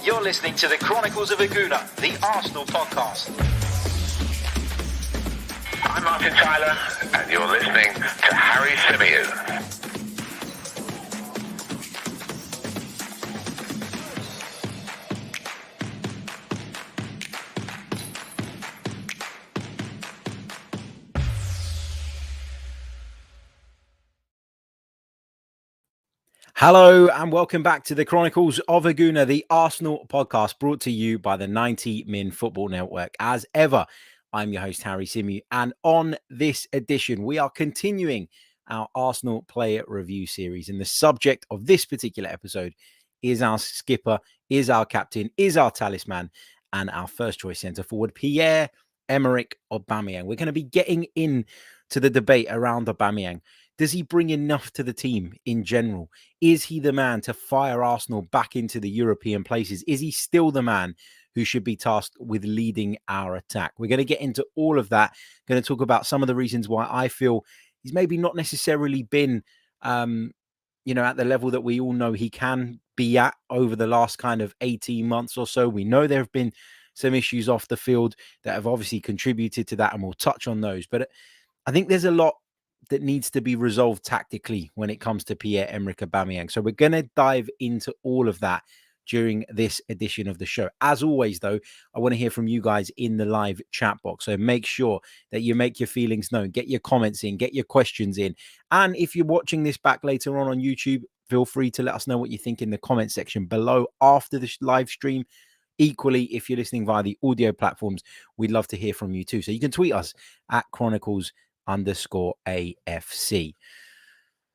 You're listening to the Chronicles of a Gooner, the Arsenal podcast. I'm Martin Tyler, and you're listening to Harry Symeou. Hello and welcome back to the Chronicles of a Gooner, the Arsenal podcast brought to you by the 90 Min Football Network. As ever, I'm your host, Harry Symeou, and on this edition, we are continuing our Arsenal player review series. And the subject of this particular episode is our skipper, is our captain, is our talisman, and our first choice centre forward, Pierre-Emerick Aubameyang. We're going to be getting into the debate around Aubameyang. Does he bring enough to the team in general? Is he the man to fire Arsenal back into the European places? Is he still the man who should be tasked with leading our attack? We're going to get into all of that. Going to talk about some of the reasons why I feel he's maybe not necessarily been, at the level that we all know he can be at over the last kind of 18 months or so. We know there have been some issues off the field that have obviously contributed to that, and we'll touch on those. But I think there's a lot that needs to be resolved tactically when it comes to Pierre-Emerick Aubameyang. So we're going to dive into all of that during this edition of the show. As always, though, I want to hear from you guys in the live chat box. So make sure that you make your feelings known, get your comments in, get your questions in. And if you're watching this back later on YouTube, feel free to let us know what you think in the comment section below after the live stream. Equally, if you're listening via the audio platforms, we'd love to hear from you too. So you can tweet us at Chronicles_AFC.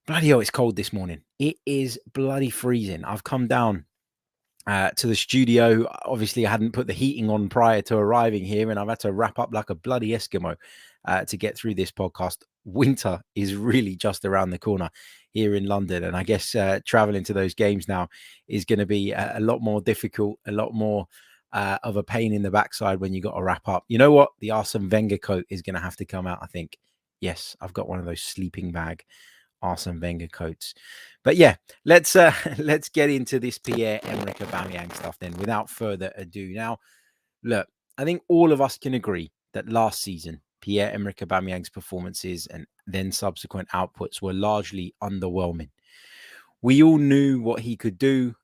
Bloody hell, it's cold this morning. It is bloody freezing. I've come down to the studio. Obviously, I hadn't put the heating on prior to arriving here, and I've had to wrap up like a bloody Eskimo to get through this podcast. Winter is really just around the corner here in London, and I guess traveling to those games now is going to be a lot more difficult, a lot more of a pain in the backside when you got to wrap up. You know what? The Arsene Wenger coat is going to have to come out, I think. Yes, I've got one of those sleeping bag Arsene Wenger coats. But yeah, let's get into this Pierre-Emerick Aubameyang stuff then without further ado. Now, look, I think all of us can agree that last season, Pierre-Emerick Aubameyang's performances and then subsequent outputs were largely underwhelming. We all knew what he could do,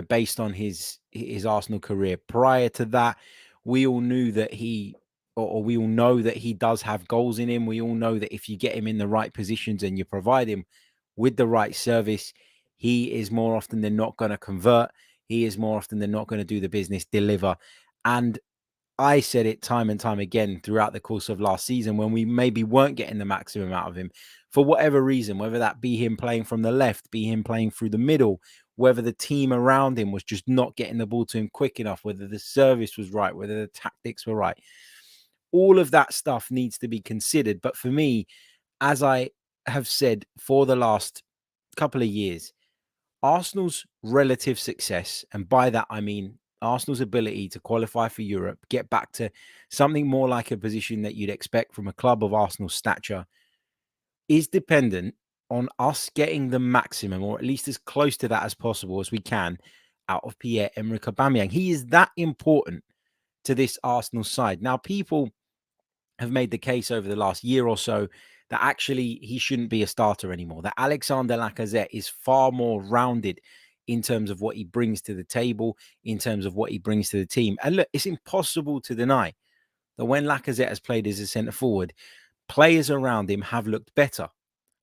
based on his Arsenal career. Prior to that, we all knew that we all know that he does have goals in him. We all know that if you get him in the right positions and you provide him with the right service, he is more often than not going to convert. He is more often than not going to do the business, deliver. And I said it time and time again throughout the course of last season when we maybe weren't getting the maximum out of him for whatever reason, whether that be him playing from the left, be him playing through the middle, whether the team around him was just not getting the ball to him quick enough, whether the service was right, whether the tactics were right. All of that stuff needs to be considered. But for me, as I have said for the last couple of years, Arsenal's relative success, and by that I mean Arsenal's ability to qualify for Europe, get back to something more like a position that you'd expect from a club of Arsenal's stature, is dependent on us getting the maximum, or at least as close to that as possible as we can, out of Pierre-Emerick Aubameyang. He is that important to this Arsenal side. Now, people have made the case over the last year or so that actually he shouldn't be a starter anymore, that Alexander Lacazette is far more rounded in terms of what he brings to the table, in terms of what he brings to the team. And look, it's impossible to deny that when Lacazette has played as a centre forward, players around him have looked better.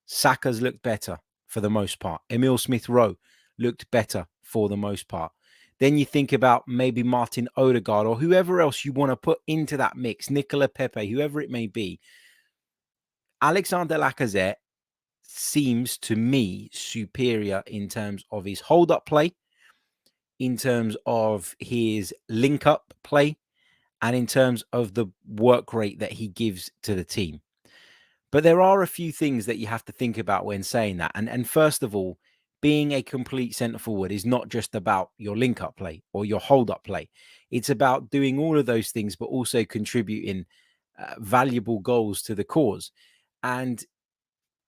Saka's looked better for the most part. Emile Smith-Rowe looked better for the most part. Then you think about maybe Martin Odegaard or whoever else you want to put into that mix, Nicola Pepe, whoever it may be. Alexander Lacazette seems to me superior in terms of his hold-up play, in terms of his link-up play, and in terms of the work rate that he gives to the team. But there are a few things that you have to think about when saying that. And first of all, being a complete centre forward is not just about your link-up play or your hold-up play. It's about doing all of those things, but also contributing valuable goals to the cause. And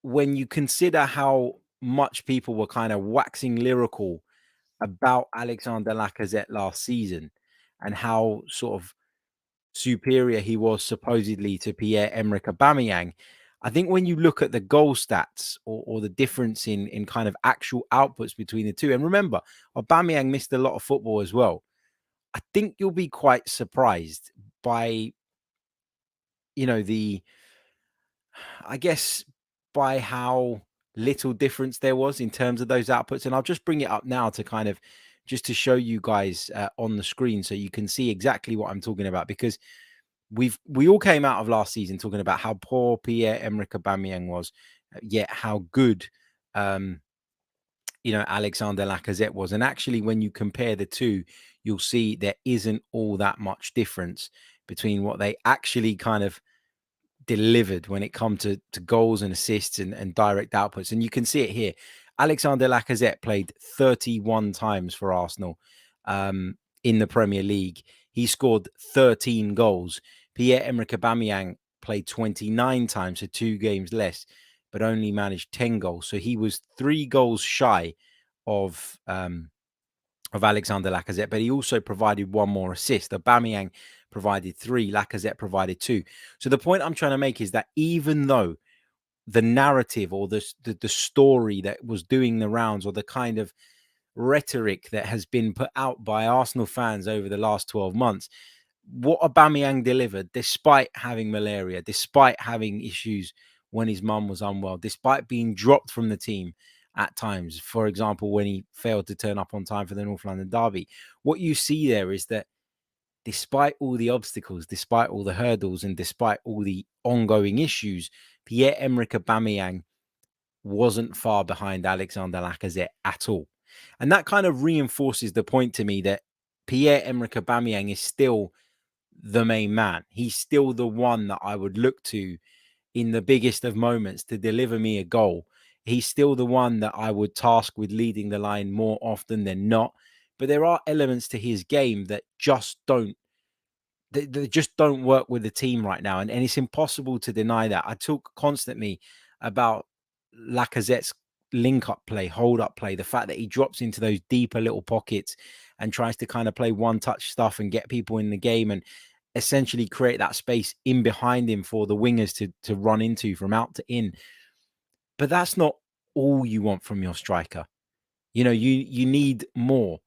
when you consider how much people were kind of waxing lyrical about Alexander Lacazette last season and how sort of superior he was supposedly to Pierre-Emerick Aubameyang, I think when you look at the goal stats or the difference in kind of actual outputs between the two, and remember, Aubameyang missed a lot of football as well. I think you'll be quite surprised by, I guess, by how little difference there was in terms of those outputs. And I'll just bring it up now to kind of just to show you guys on the screen so you can see exactly what I'm talking about, because we all came out of last season talking about how poor Pierre-Emerick Aubameyang was, yet how good Alexander Lacazette was. And actually, when you compare the two, you'll see there isn't all that much difference between what they actually kind of delivered when it comes to goals and assists and direct outputs. And you can see it here. Alexander Lacazette played 31 times for Arsenal in the Premier League. He scored 13 goals. Pierre-Emerick Aubameyang played 29 times, so 2 games less, but only managed 10 goals. So he was 3 goals shy of Alexander Lacazette, but he also provided 1 more assist. Aubameyang provided 3, Lacazette provided 2. So the point I'm trying to make is that even though the narrative or the story that was doing the rounds, or the kind of rhetoric that has been put out by Arsenal fans over the last 12 months, what Aubameyang delivered, despite having malaria, despite having issues when his mum was unwell, despite being dropped from the team at times, for example, when he failed to turn up on time for the North London derby, what you see there is that despite all the obstacles, despite all the hurdles, and despite all the ongoing issues, Pierre-Emerick Aubameyang wasn't far behind Alexander Lacazette at all. And that kind of reinforces the point to me that Pierre-Emerick Aubameyang is still the main man. He's still the one that I would look to in the biggest of moments to deliver me a goal. He's still the one that I would task with leading the line more often than not. But there are elements to his game that just don't work with the team right now. And it's impossible to deny that. I talk constantly about Lacazette's link-up play, hold-up play, the fact that he drops into those deeper little pockets and tries to kind of play one-touch stuff and get people in the game and essentially create that space in behind him for the wingers to run into from out to in. But that's not all you want from your striker. You need more.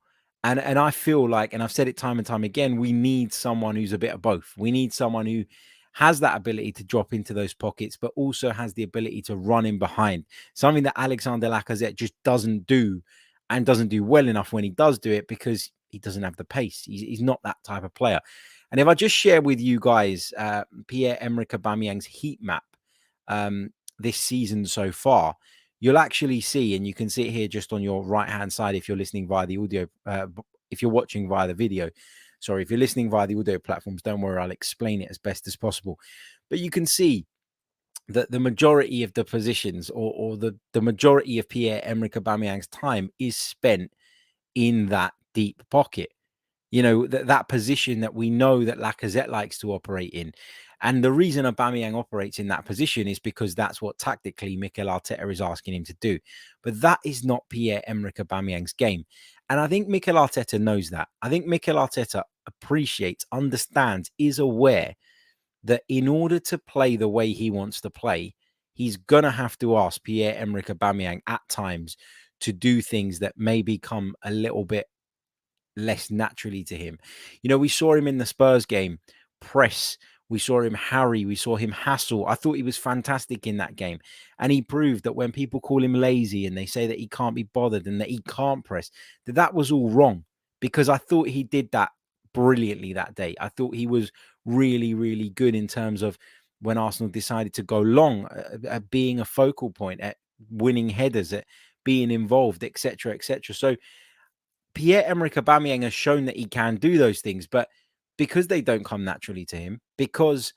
And I feel like, and I've said it time and time again, we need someone who's a bit of both. We need someone who has that ability to drop into those pockets, but also has the ability to run in behind. Something that Alexander Lacazette just doesn't do, and doesn't do well enough when he does do it, because he doesn't have the pace. He's not that type of player. And if I just share with you guys Pierre-Emerick Aubameyang's heat map this season so far, you'll actually see, and you can see it here just on your right-hand side if you're listening via the audio, if you're watching via the video. Sorry, if you're listening via the audio platforms, don't worry, I'll explain it as best as possible. But you can see that the majority of the positions or the majority of Pierre-Emerick Aubameyang's time is spent in that deep pocket. That position that we know that Lacazette likes to operate in. And the reason Aubameyang operates in that position is because that's what tactically Mikel Arteta is asking him to do. But that is not Pierre-Emerick Aubameyang's game. And I think Mikel Arteta knows that. I think Mikel Arteta appreciates, understands, is aware that in order to play the way he wants to play, he's going to have to ask Pierre-Emerick Aubameyang at times to do things that may become a little bit less naturally to him. We saw him in the Spurs game press. We saw him harry. We saw him hassle. I thought he was fantastic in that game. And he proved that when people call him lazy and they say that he can't be bothered and that he can't press, that was all wrong, because I thought he did that brilliantly that day. I thought he was really, really good in terms of when Arsenal decided to go long, at being a focal point, at winning headers, at being involved, etc., etc. So Pierre-Emerick Aubameyang has shown that he can do those things, but because they don't come naturally to him, because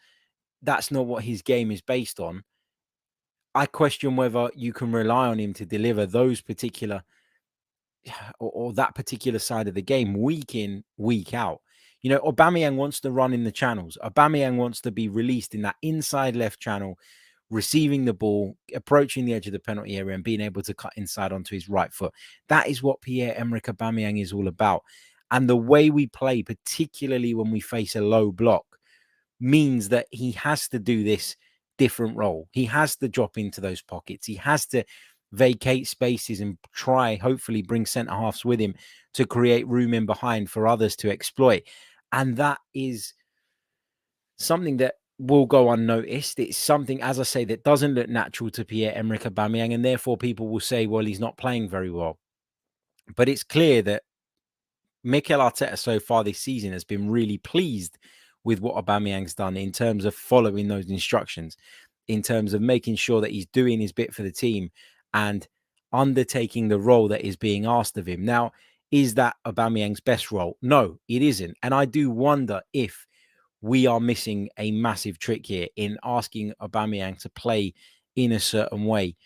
that's not what his game is based on, I question whether you can rely on him to deliver those particular or that particular side of the game week in, week out. Aubameyang wants to run in the channels. Aubameyang wants to be released in that inside left channel receiving the ball, approaching the edge of the penalty area and being able to cut inside onto his right foot. That is what Pierre-Emerick Aubameyang is all about. And the way we play, particularly when we face a low block, means that he has to do this different role. He has to drop into those pockets. He has to vacate spaces and try, hopefully, bring centre halves with him to create room in behind for others to exploit. And that is something that will go unnoticed. It's something, as I say, that doesn't look natural to Pierre-Emerick Aubameyang, and therefore people will say, well, he's not playing very well. But it's clear that Mikel Arteta so far this season has been really pleased with what Aubameyang's done in terms of following those instructions, in terms of making sure that he's doing his bit for the team and undertaking the role that is being asked of him. Now, is that Aubameyang's best role? No, it isn't. And I do wonder if we are missing a massive trick here in asking Aubameyang to play in a certain way.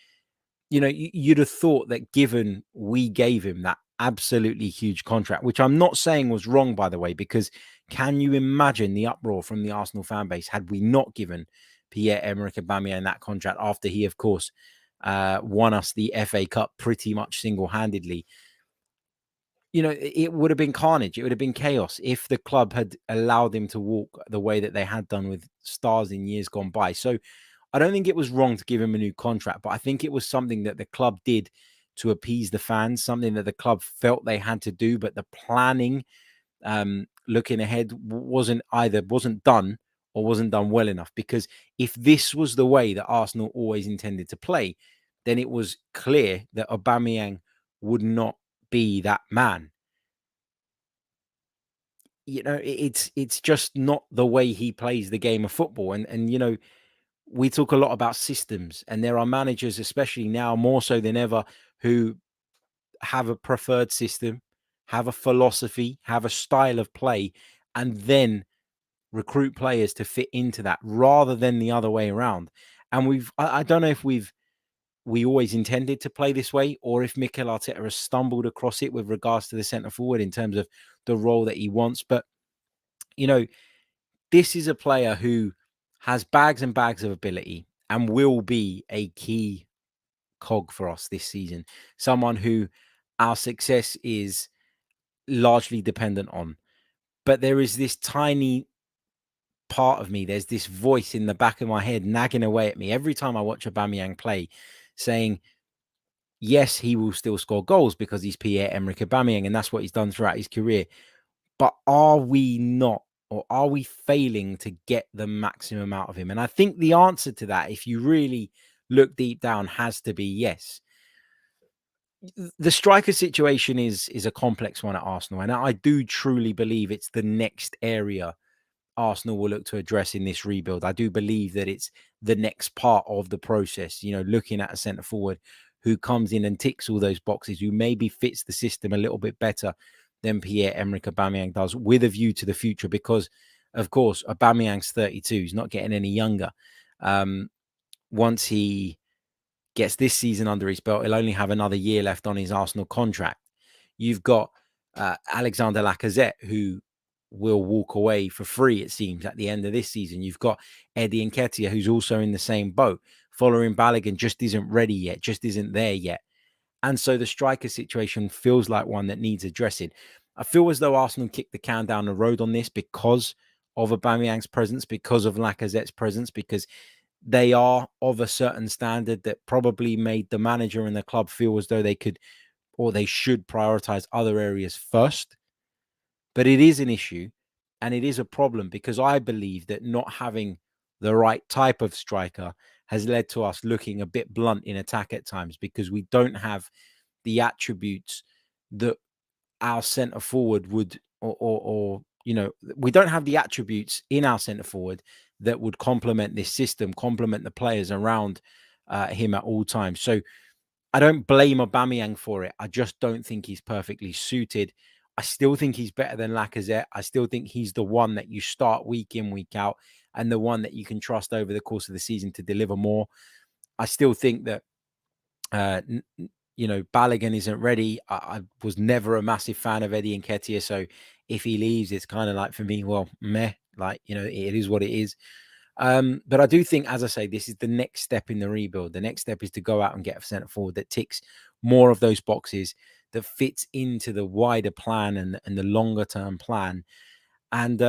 You know, you'd have thought that given we gave him that absolutely huge contract, which I'm not saying was wrong, by the way, because can you imagine the uproar from the Arsenal fan base had we not given Pierre-Emerick Aubameyang that contract after he, of course, won us the FA Cup pretty much single-handedly? You know, it would have been carnage. It would have been chaos if the club had allowed him to walk the way that they had done with stars in years gone by. So I don't think it was wrong to give him a new contract, but I think it was something that the club did to appease the fans, something that the club felt they had to do, but the planning looking ahead wasn't done or wasn't done well enough. Because if this was the way that Arsenal always intended to play, then it was clear that Aubameyang would not be that man. You know, it's just not the way he plays the game of football. And you know, we talk a lot about systems, and there are managers, especially now more so than ever, who have a preferred system, have a philosophy, have a style of play, and then recruit players to fit into that rather than the other way around. And I don't know if we always intended to play this way, or if Mikel Arteta has stumbled across it with regards to the centre forward in terms of the role that he wants. But, you know, this is a player who has bags and bags of ability and will be a key cog for us this season. Someone who our success is largely dependent on. But there is this tiny part of me, there's this voice in the back of my head nagging away at me every time I watch Aubameyang play, saying, yes, he will still score goals because he's Pierre-Emerick Aubameyang, and that's what he's done throughout his career. But are we not, or are we failing to get the maximum out of him? And I think the answer to that, if you really look deep down, has to be yes. The striker situation is a complex one at Arsenal, and I do truly believe it's the next area Arsenal will look to address in this rebuild. I do believe that it's the next part of the process, you know, looking at a centre forward who comes in and ticks all those boxes, who maybe fits the system a little bit better than Pierre-Emerick Aubameyang does, with a view to the future, because, of course, Aubameyang's 32. He's not getting any younger. Once he gets this season under his belt, he'll only have another year left on his Arsenal contract. You've got Alexander Lacazette, who will walk away for free, it seems, at the end of this season. You've got Eddie Nketiah, who's also in the same boat. Following Balogun just isn't ready yet, just isn't there yet. And so the striker situation feels like one that needs addressing. I feel as though Arsenal kicked the can down the road on this because of Aubameyang's presence, because of Lacazette's presence, because they are of a certain standard that probably made the manager and the club feel as though they could, or they should, prioritize other areas first. But it is an issue and it is a problem, because I believe that not having the right type of striker has led to us looking a bit blunt in attack at times, because we don't have the attributes that our centre forward would, or you know, we don't have the attributes in our centre forward that would complement this system, complement the players around him at all times. So I don't blame Aubameyang for it. I just don't think he's perfectly suited. I still think he's better than Lacazette. I still think he's the one that you start week in, week out, and the one that you can trust over the course of the season to deliver more. I still think that, you know, Balogun isn't ready. I was never a massive fan of Eddie Nketiah. So if he leaves, it's kind of like, for me, well, meh, like, you know, it is what it is. But I do think, as I say, this is the next step in the rebuild. The next step is to go out and get a centre forward that ticks more of those boxes, that fits into the wider plan and the longer term plan. And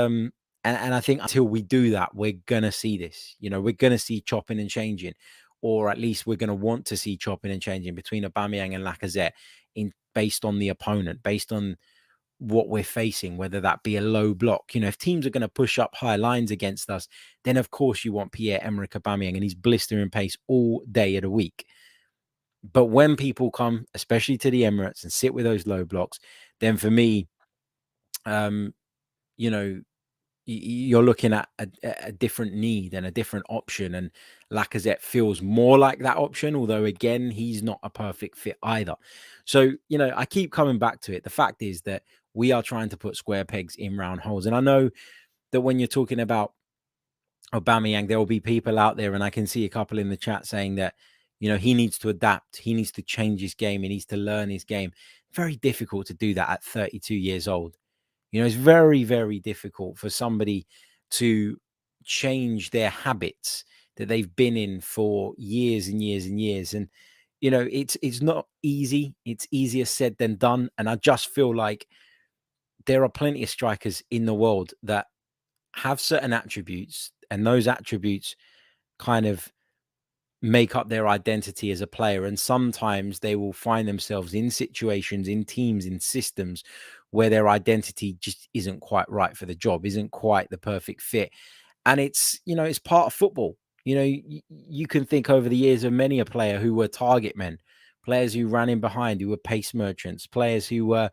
I think until we do that, we're gonna see this. We're gonna see chopping and changing, or at least we're gonna want to see chopping and changing between Aubameyang and Lacazette, based on the opponent, based on what we're facing, whether that be a low block. If teams are going to push up high lines against us, then of course you want Pierre-Emerick Aubameyang and his blistering pace all day of the week. But when people come, especially to the Emirates, and sit with those low blocks, then for me, you're looking at a different need and a different option. And Lacazette feels more like that option, although again, he's not a perfect fit either. So, I keep coming back to it. The fact is that we are trying to put square pegs in round holes. And I know that when you're talking about Aubameyang, there will be people out there, and I can see a couple in the chat saying that, he needs to adapt. He needs to change his game. He needs to learn his game. Very difficult to do that at 32 years old. It's very, very difficult for somebody to change their habits that they've been in for years and years and years. And, it's not easy. It's easier said than done. And I just feel like there are plenty of strikers in the world that have certain attributes, and those attributes kind of make up their identity as a player. And sometimes they will find themselves in situations, in teams, in systems where their identity just isn't quite right for the job, isn't quite the perfect fit. And it's part of football. You can think over the years of many a player who were target men, players who ran in behind, who were pace merchants, players who were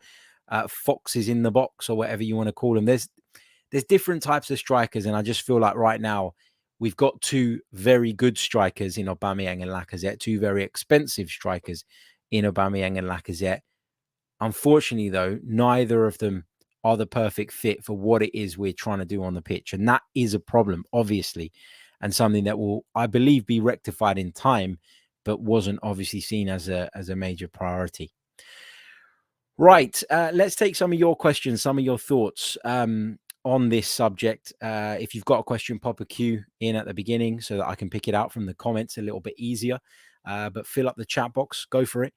foxes in the box, or whatever you want to call them. There's different types of strikers. And I just feel like right now, we've got two very good strikers in Aubameyang and Lacazette, two very expensive strikers in Aubameyang and Lacazette. Unfortunately, though, neither of them are the perfect fit for what it is we're trying to do on the pitch. And that is a problem, obviously, and something that will, I believe, be rectified in time, but wasn't obviously seen as a major priority. Right. Let's take some of your questions, some of your thoughts on this subject. If you've got a question, pop a Q in at the beginning so that I can pick it out from the comments a little bit easier. But fill up the chat box, go for it.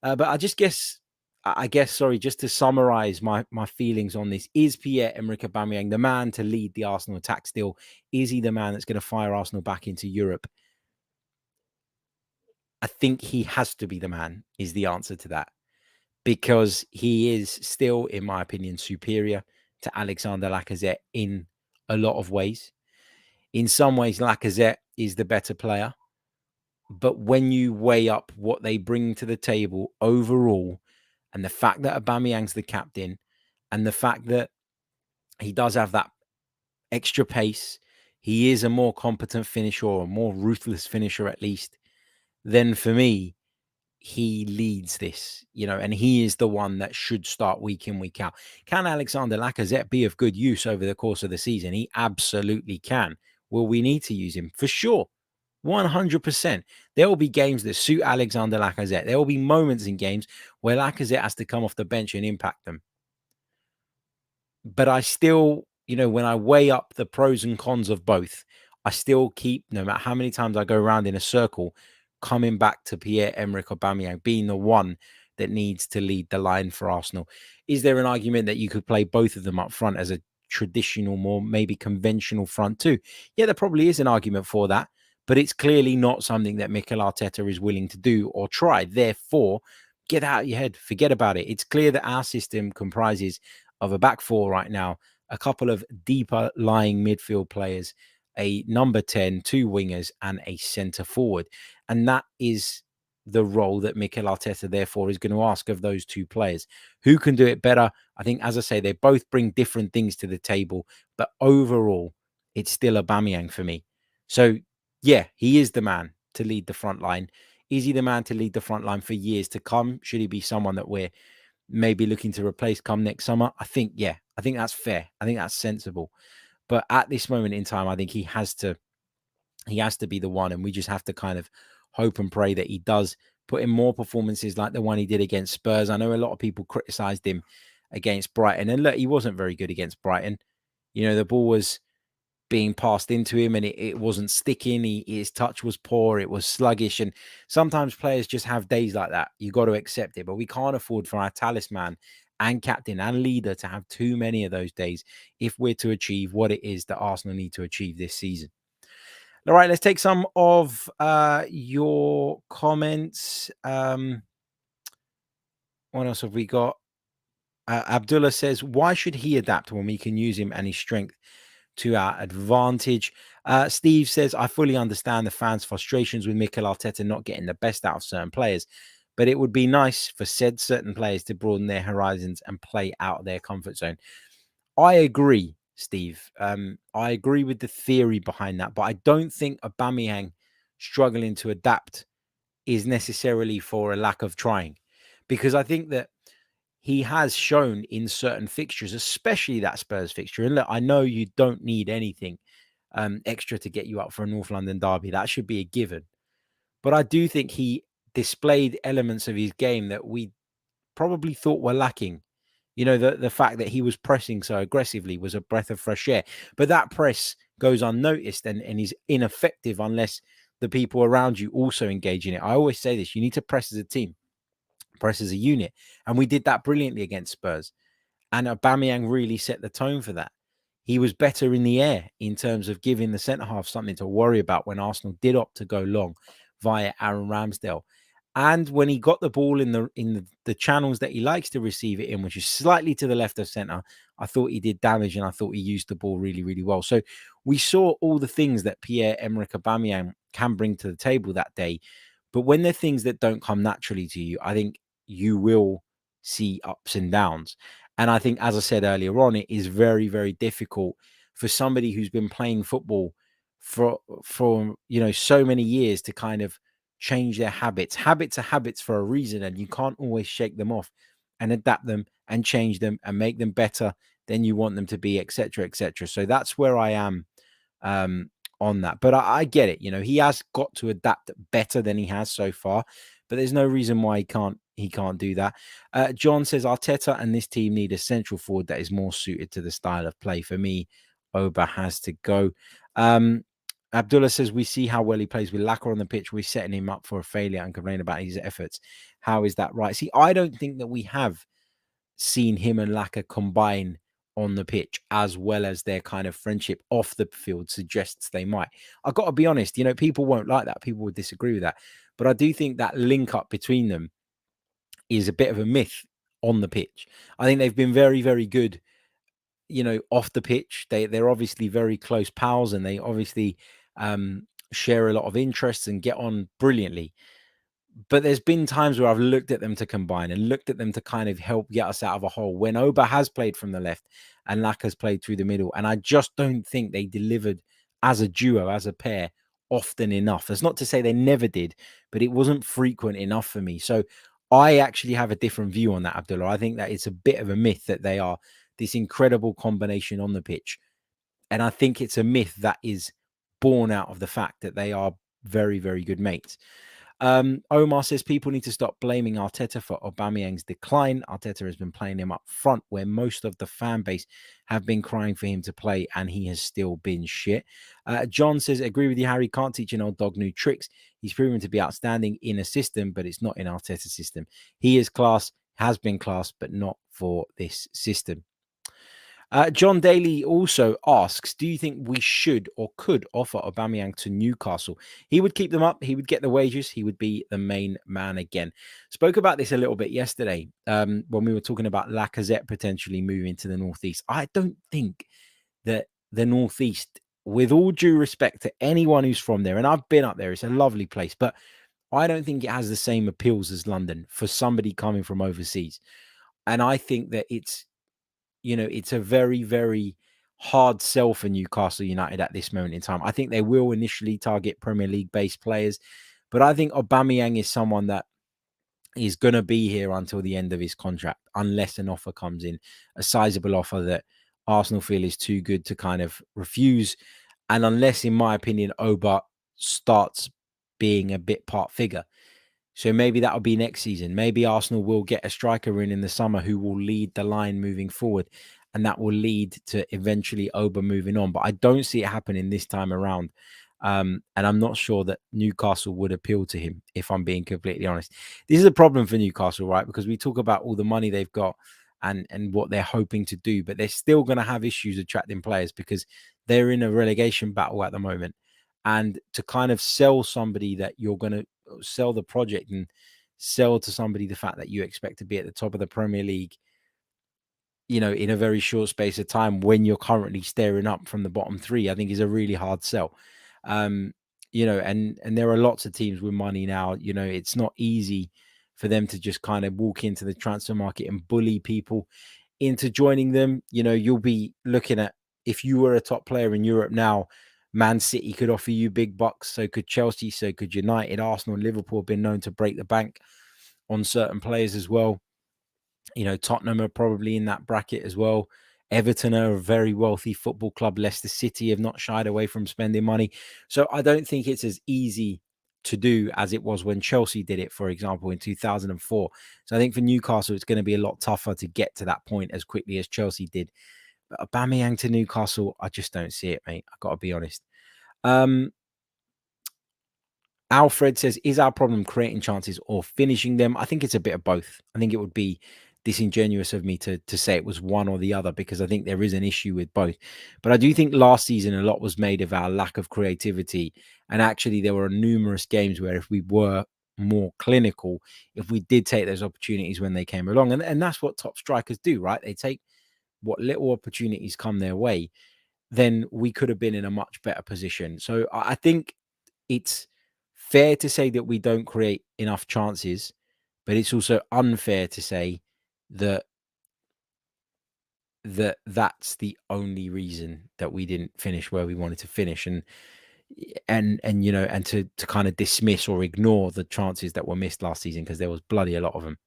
But I guess, sorry, just to summarize my feelings on this, is Pierre-Emerick Aubameyang the man to lead the Arsenal attack still? Is he the man that's going to fire Arsenal back into Europe? I think he has to be the man, is the answer to that, because he is still, in my opinion, superior to Alexander Lacazette in a lot of ways. In some ways, Lacazette is the better player. But when you weigh up what they bring to the table overall, and the fact that Aubameyang's the captain, and the fact that he does have that extra pace, he is a more competent finisher, or a more ruthless finisher at least, then for me, he leads this, and he is the one that should start week in, week out. Can Alexander Lacazette be of good use over the course of the season? He absolutely can. Will we need to use him? For sure. 100%. There will be games that suit Alexander Lacazette. There will be moments in games where Lacazette has to come off the bench and impact them. But I still, when I weigh up the pros and cons of both, I still keep, no matter how many times I go around in a circle, coming back to Pierre-Emerick Aubameyang being the one that needs to lead the line for Arsenal. Is there an argument that you could play both of them up front as a traditional, more maybe conventional front two? Yeah, there probably is an argument for that, but it's clearly not something that Mikel Arteta is willing to do or try. Therefore, get out of your head, forget about it. It's clear that our system comprises of a back four right now, a couple of deeper lying midfield players, a number 10, two wingers, and a centre forward. And that is the role that Mikel Arteta, therefore, is going to ask of those two players. Who can do it better? I think, as I say, they both bring different things to the table, but overall, it's still Aubameyang for me. So, yeah, he is the man to lead the front line. Is he the man to lead the front line for years to come? Should he be someone that we're maybe looking to replace come next summer? I think that's fair. I think that's sensible. But at this moment in time, I think he has to be the one, and we just have to kind of hope and pray that he does put in more performances like the one he did against Spurs. I know a lot of people criticized him against Brighton, and look, he wasn't very good against Brighton. The ball was being passed into him and it wasn't sticking. His touch was poor. It was sluggish. And sometimes players just have days like that. You got to accept it. But we can't afford for our talisman and captain and leader to have too many of those days if we're to achieve what it is that Arsenal need to achieve this season. All right, let's take some of your comments. What else have we got? Abdullah says, why should he adapt when we can use him and his strength to our advantage? Steve says, I fully understand the fans' frustrations with Mikel Arteta not getting the best out of certain players, but it would be nice for said certain players to broaden their horizons and play out of their comfort zone. I agree, Steve. I agree with the theory behind that, but I don't think Aubameyang struggling to adapt is necessarily for a lack of trying, because I think that he has shown in certain fixtures, especially that Spurs fixture. And look, I know you don't need anything extra to get you up for a North London derby. That should be a given. But I do think he displayed elements of his game that we probably thought were lacking. You know, the fact that he was pressing so aggressively was a breath of fresh air. But that press goes unnoticed and is ineffective unless the people around you also engage in it. I always say this, you need to press as a team, press as a unit. And we did that brilliantly against Spurs. And Aubameyang really set the tone for that. He was better in the air in terms of giving the centre-half something to worry about when Arsenal did opt to go long via Aaron Ramsdale. And when he got the ball in the channels that he likes to receive it in, which is slightly to the left of centre, I thought he did damage and I thought he used the ball really, really well. So we saw all the things that Pierre-Emerick Aubameyang can bring to the table that day. But when they're things that don't come naturally to you, I think you will see ups and downs. And I think, as I said earlier on, it is very, very difficult for somebody who's been playing football for so many years to kind of change their habits. Habits are habits for a reason, and you can't always shake them off and adapt them and change them and make them better than you want them to be, etc., etc. So that's where I am on that. But I get it. He has got to adapt better than he has so far, but there's no reason why he can't do that. John says Arteta and this team need a central forward that is more suited to the style of play. For me, Auba has to go. Abdullah says, we see how well he plays with Lacazette on the pitch. We're setting him up for a failure and complain about his efforts. How is that right? See, I don't think that we have seen him and Lacazette combine on the pitch as well as their kind of friendship off the field suggests they might. I've got to be honest, people won't like that. People would disagree with that. But I do think that link up between them is a bit of a myth on the pitch. I think they've been very, very good, off the pitch. They're obviously very close pals and they obviously share a lot of interests and get on brilliantly. But there's been times where I've looked at them to combine and looked at them to kind of help get us out of a hole when Auba has played from the left and Lacazette has played through the middle. And I just don't think they delivered as a duo, as a pair, often enough. That's not to say they never did, but it wasn't frequent enough for me. So I actually have a different view on that, Abdullah. I think that it's a bit of a myth that they are this incredible combination on the pitch. And I think it's a myth that is born out of the fact that they are very, very good mates. Omar says people need to stop blaming Arteta for Aubameyang's decline. Arteta has been playing him up front where most of the fan base have been crying for him to play and he has still been shit. John says, agree with you, Harry. Can't teach an old dog new tricks. He's proven to be outstanding in a system, but it's not in Arteta's system. He is class, has been class, but not for this system. John Daly also asks, do you think we should or could offer Aubameyang to Newcastle? He would keep them up. He would get the wages. He would be the main man again. Spoke about this a little bit yesterday when we were talking about Lacazette potentially moving to the Northeast. I don't think that the Northeast, with all due respect to anyone who's from there, and I've been up there, it's a lovely place, but I don't think it has the same appeals as London for somebody coming from overseas. And I think that it's a very, very hard sell for Newcastle United at this moment in time. I think they will initially target Premier League-based players, but I think Aubameyang is someone that is going to be here until the end of his contract, unless an offer comes in, a sizable offer that Arsenal feel is too good to kind of refuse, and unless, in my opinion, Auba starts being a bit part figure. So maybe that'll be next season. Maybe Arsenal will get a striker in the summer who will lead the line moving forward. and that will lead to eventually Auba moving on. But I don't see it happening this time around. And I'm not sure that Newcastle would appeal to him, if I'm being completely honest. This is a problem for Newcastle, right? Because we talk about all the money they've got and what they're hoping to do, but they're still going to have issues attracting players because they're in a relegation battle at the moment. And to kind of sell somebody that you're going to sell the project and sell to somebody the fact that you expect to be at the top of the Premier League, you know, in a very short space of time when you're currently staring up from the bottom three, I think is a really hard sell. You know, and there are lots of teams with money now. You know, it's not easy for them to just kind of walk into the transfer market and bully people into joining them. You know, you'll be looking at, if you were a top player in Europe now, Man City could offer you big bucks, so could Chelsea, so could United, Arsenal, and Liverpool have been known to break the bank on certain players as well. You know, Tottenham are probably in that bracket as well. Everton are a very wealthy football club. Leicester City have not shied away from spending money. So I don't think it's as easy to do as it was when Chelsea did it, for example, in 2004. So I think for Newcastle, it's going to be a lot tougher to get to that point as quickly as Chelsea did. But Aubameyang to Newcastle, I just don't see it, mate. I've got to be honest. Alfred says, is our problem creating chances or finishing them? I think it's a bit of both. I think it would be disingenuous of me to say it was one or the other, because I think there is an issue with both. But I do think last season a lot was made of our lack of creativity. And actually, there were numerous games where if we were more clinical, if we did take those opportunities when they came along, and that's what top strikers do, right? They take what little opportunities come their way, then we could have been in a much better position. So I think it's fair to say that we don't create enough chances, but it's also unfair to say that that's the only reason that we didn't finish where we wanted to finish, and you know, and to kind of dismiss or ignore the chances that were missed last season, because there was bloody a lot of them.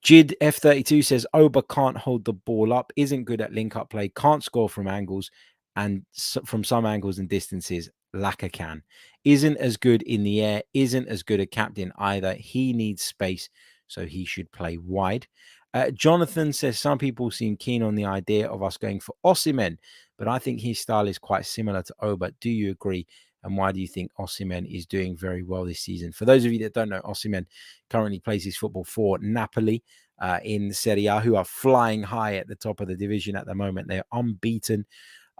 Jid F32 says Auba can't hold the ball up, isn't good at link-up play, can't score from angles, and from some angles and distances. Lacazette can. Isn't as good in the air, isn't as good a captain either. He needs space, so he should play wide. Jonathan says some people seem keen on the idea of us going for Osimhen, but I think his style is quite similar to Auba. Do you agree? And why do you think Osimhen is doing very well this season? For those of you that don't know, Osimhen currently plays his football for Napoli in Serie A, who are flying high at the top of the division at the moment. They're unbeaten,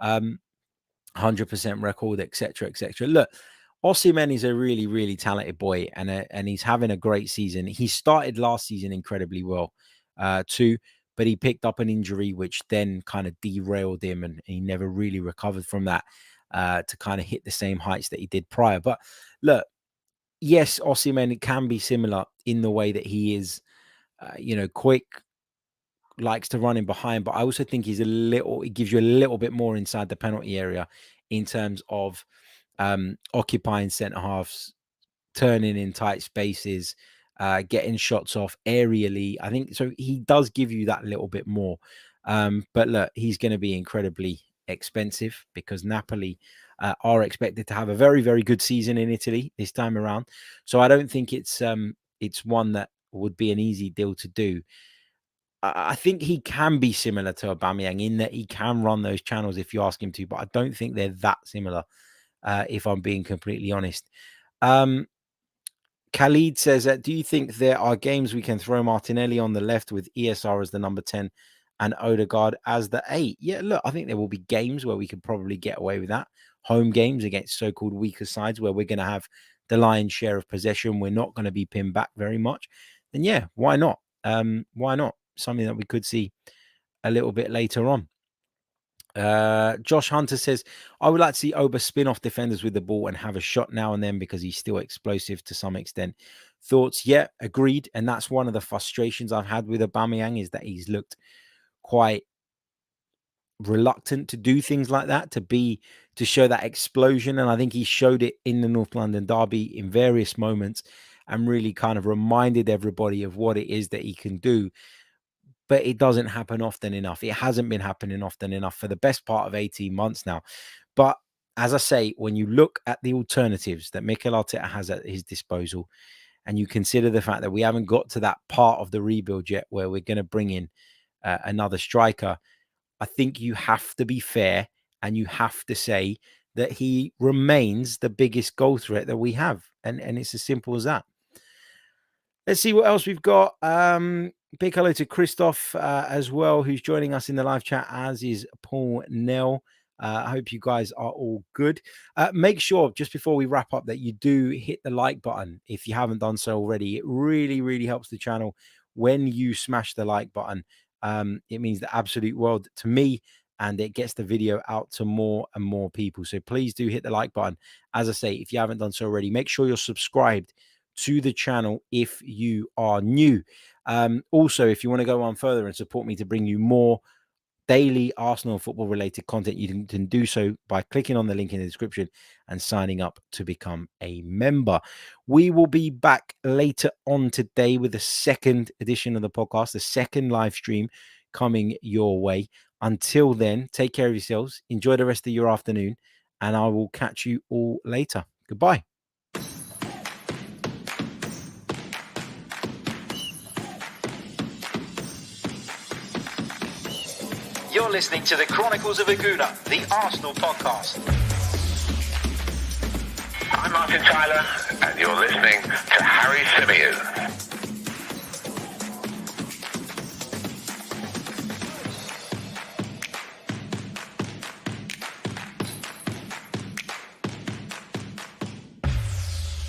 100% record, etc., etc. Look, Osimhen is a really, really talented boy, and he's having a great season. He started last season incredibly well, too, but he picked up an injury which then kind of derailed him, and he never really recovered from that to kind of hit the same heights that he did prior. But look, yes, Osimhen can be similar in the way that he is, you know, quick, likes to run in behind, but I also think he gives you a little bit more inside the penalty area in terms of occupying centre halves, turning in tight spaces, getting shots off aerially. I think so. He does give you that little bit more. But look, he's going to be incredibly expensive because Napoli are expected to have a very, very good season in Italy this time around. So I don't think it's one that would be an easy deal to do. I think he can be similar to Aubameyang in that he can run those channels if you ask him to, but I don't think they're that similar, if I'm being completely honest. Khalid says, do you think there are games we can throw Martinelli on the left with ESR as the number 10 and Odegaard as the 8? Yeah, look, I think there will be games where we could probably get away with that. Home games against so-called weaker sides where we're going to have the lion's share of possession. We're not going to be pinned back very much. Then yeah, why not? Why not? Something that we could see a little bit later on. Josh Hunter says, I would like to see Auba spin off defenders with the ball and have a shot now and then because he's still explosive to some extent. Thoughts? Yeah, agreed. And that's one of the frustrations I've had with Aubameyang, is that he's looked quite reluctant to do things like that, to show that explosion. And I think he showed it in the North London derby in various moments and really kind of reminded everybody of what it is that he can do. But it doesn't happen often enough. It hasn't been happening often enough for the best part of 18 months now. But as I say, when you look at the alternatives that Mikel Arteta has at his disposal, and you consider the fact that we haven't got to that part of the rebuild yet where we're going to bring in another striker, I think you have to be fair and you have to say that he remains the biggest goal threat that we have. And it's as simple as that. Let's see what else we've got. Big hello to Christoph as well, who's joining us in the live chat, as is Paul Nell. I hope you guys are all good. Make sure, just before we wrap up, that you do hit the like button if you haven't done so already. It really, really helps the channel when you smash the like button. It means the absolute world to me, and it gets the video out to more and more people. So please do hit the like button. As I say, if you haven't done so already, make sure you're subscribed to the channel if you are new. Also, if you want to go on further and support me to bring you more daily Arsenal football related content, you can do so by clicking on the link in the description and signing up to become a member. We will be back later on today with the second edition of the podcast, the second live stream coming your way. Until then, take care of yourselves, enjoy the rest of your afternoon, and I will catch you all later. Goodbye. You're listening to the Chronicles of a Gooner, the Arsenal podcast. I'm Martin Tyler, and you're listening to Harry Symeou.